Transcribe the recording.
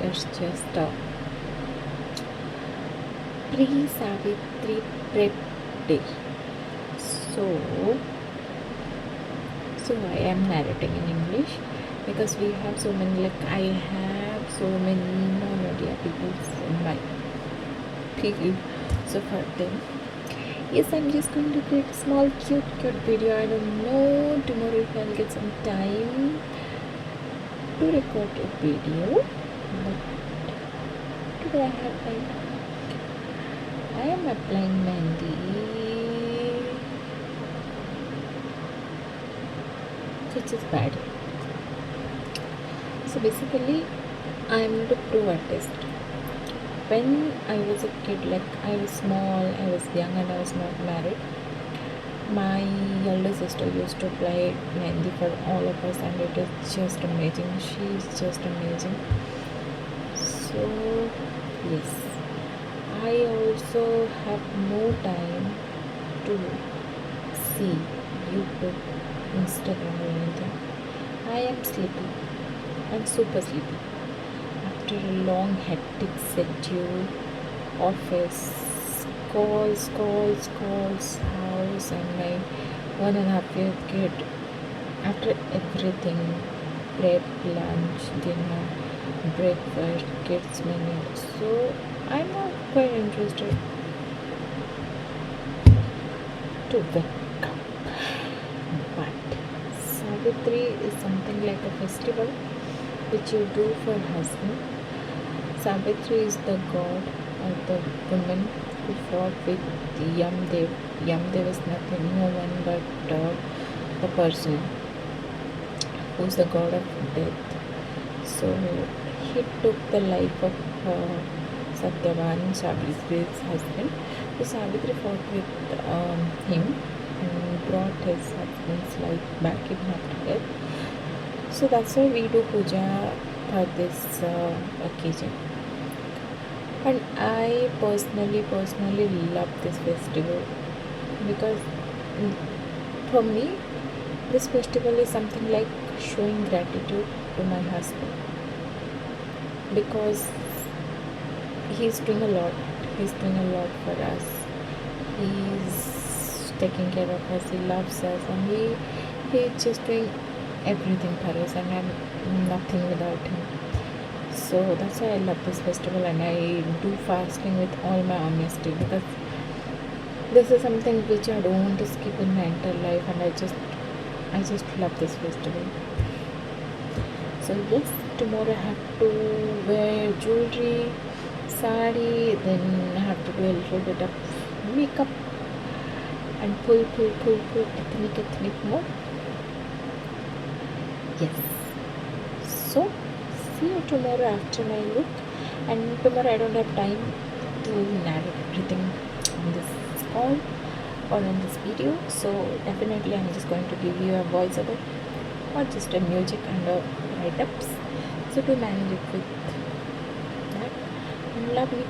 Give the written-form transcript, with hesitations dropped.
It's just a pre-Savitri prep day. So, I am narrating in English because we have so many, like I have so many non-Odia people in my feed. So for them, yes, I'm just going to create a small cute video. I don't know tomorrow if I'll get some time to record a video, but today I have time. I am applying Mehndi, which is bad. So basically, I am not a pro artist. When I was a kid, like I was small, I was young, and I was not married, my elder sister used to play Mehndi for all of us, and it is just amazing. She is just amazing. So yes, I also have no time to see YouTube, Instagram or anything. I am sleepy. I'm super sleepy. After a long hectic schedule, office, calls, house, and my 1.5 year kid. After everything, prep, lunch, dinner, breakfast, kids menu. So I'm not quite interested to wake up. But Savitri is something like a festival which you do for husband. Savitri is the god or the woman who fought with Yamdev. Yamdev is nothing, no one but the person who's the god of death. So he took the life of Satyavan, Savitri's husband. So Savitri fought with him and brought his husband's life back even after death. So that's why we do puja for this occasion. And I personally love this festival because for me this festival is something like showing gratitude to my husband because he's doing a lot. He's doing a lot for us. He's taking care of us. He loves us, and he's just doing everything for us, and I'm nothing without him. So that's why I love this festival, and I do fasting with all my honesty because this is something which I don't want to skip in my entire life, and I just love this festival. So yes, tomorrow I have to wear jewelry, sari, then I have to do a little bit of makeup and pull ethnic mode. Yes. So see you tomorrow after my look, and tomorrow I don't have time to narrate everything on this call or on this video, so definitely I'm just going to give you a voiceover or just a music and a write-ups. So to manage it with that, and love you.